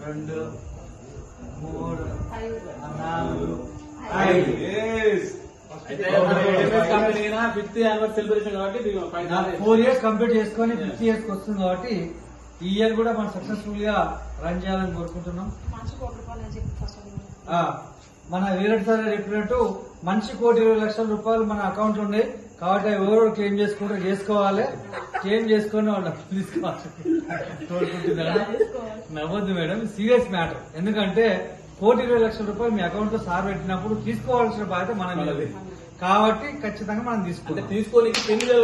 రెండు మూడు నాలుగు 4 years కంప్లీట్ చేసుకొని 50 years వస్తుంది కాబట్టి ఈ ఇయర్ కూడా మనం సక్సెస్ఫుల్ గా రన్ చేయాలని కోరుకుంటున్నాం. మన వీరెడ్డి సార్ చెప్పినట్టు మనిషి 1,20,00,000 మన అకౌంట్ ఉన్నాయి కాబట్టి ఎవరు క్లెయిమ్ చేసుకోవాలి. క్లెయిమ్ చేసుకొని వాళ్ళు తీసుకోవాలి కోరుకుంటున్నాను. నవ్వద్దు మేడం, సీరియస్ మ్యాటర్. ఎందుకంటే 1,20,00,000 మీ అకౌంట్ లో సార్ పెట్టినప్పుడు తీసుకోవాల్సిన బాధ్యత మన మీద కాబట్టి ఖచ్చితంగా మనం తీసుకోనికి పెళ్లి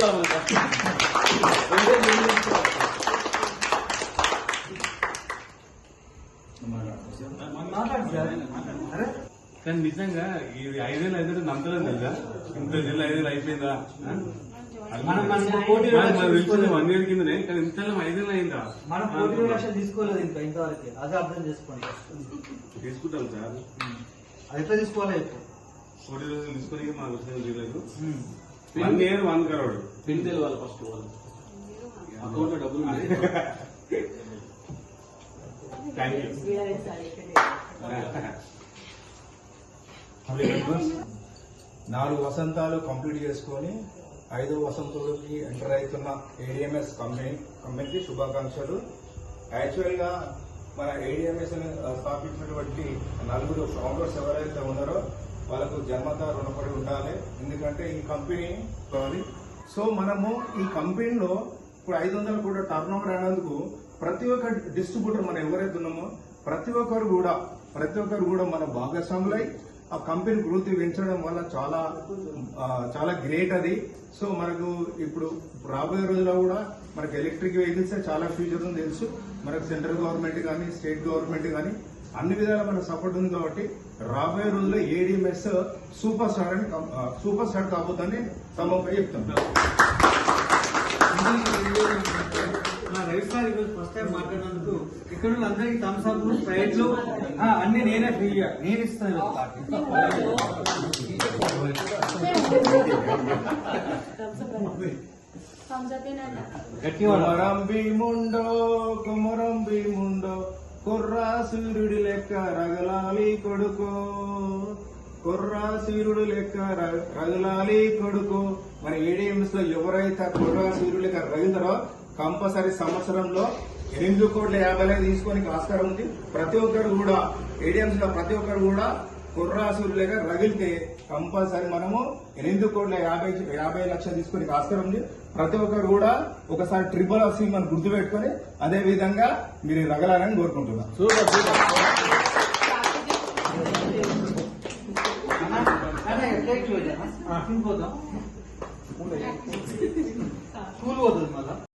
కానీ నిజంగా ఈ 5 ఏళ్ళు అయితే నమ్మలేదు కదా, ఇంత జిల్లా 5 ఏళ్ళు అయిపోయిందా? 1 year కిందనే కానీ ఇంత 5 ఏళ్ళు అయిందా? మనం 1,20,00,000 తీసుకోలేదు ఇంతవరకు. అదే అర్థం చేసుకోండి. తీసుకుంటాం సార్, అయితే తీసుకోవాలి. 40 రోజులు తీసుకొని మాకు వచ్చిన జిల్లాకు 1 year 1 crore పిన్ తెలవాలి ఫస్ట్. అకౌంట్ లో డబ్బులు థ్యాంక్ యూ. 4 వసంతాలు కంప్లీట్ చేసుకొని 5వ వసంతంలోకి ఎంటర్ అవుతున్న ఏడిఎంఎస్ కంపెనీకి శుభాకాంక్షలు. యాక్చువల్ గా మన ఏడిఎంఎస్ స్థాపించినటువంటి 4 ఫౌండర్స్ ఎవరైతే ఉన్నారో వాళ్ళకు జన్మత రుణపడి ఉండాలి. ఎందుకంటే ఈ కంపెనీ సో మనము ఈ కంపెనీలో ఇప్పుడు 500 కూడా టర్న్ ఓవర్ అయినందుకు ప్రతి ఒక్క డిస్ట్రిబ్యూటర్ మనం ఎవరైతే ఉన్నామో ప్రతి ఒక్కరు కూడా మన భాగస్వాములై ఆ కంపెనీ గ్రోత్ పెంచడం వల్ల చాలా గ్రేట్ అది. సో మనకు ఇప్పుడు రాబోయే రోజుల్లో కూడా మనకు ఎలక్ట్రిక్ వెహికల్స్ చాలా ఫ్యూచర్ ఉంది తెలుసు. మనకు సెంట్రల్ గవర్నమెంట్ కానీ స్టేట్ గవర్నమెంట్ కానీ అన్ని విధాల మనకు సపోర్ట్ ఉంది కాబట్టి రాబోయే రోజుల్లో ఏడిఎంఎస్ సూపర్ స్టార్ కాబోతుందని సమూహంగా చెప్తాను. రవి సార్ ఈరోజు ఫస్ట్ టైం మాట్లాడినందుకు ఇక్కడ అందరికి థమ్స్ అప్ స్ప్రైట్లు అన్ని నేనే ఫ్రీగా నేను ఇస్తాను. కుమరం భీముండో కుర్రా సూర్యుడి లెక్క రగలాలి కొడుకో, కుర్రా సూర్యుడు లెక్క రగలాలి కొడుకో. మన ఏడిఎంఎస్ లో ఎవరైతే కుర్రా సూర్యుడు లెక్క రగులుతారో కంపల్సరీ సంవత్సరంలో 8,50,00,000 తీసుకొని ఆస్కారం ఉంది. ప్రతి ఒక్కరు కూడా ఏడిఎంస్ లో ప్రతి ఒక్కరు కూడా కుర్రా సూర్యుడు లెక్క రగిలితే కంపల్సరీ మనము 8,50,00,000 తీసుకొని ఆస్కారం ఉంది. ప్రతి ఒక్కరు కూడా ఒకసారి ట్రిపుల్ ఆఫ్ మనం గుర్తు పెట్టుకొని అదే విధంగా మీరు రగలాలని కోరుకుంటున్నాను. స్కూల్ పోతుంది మళ్ళా.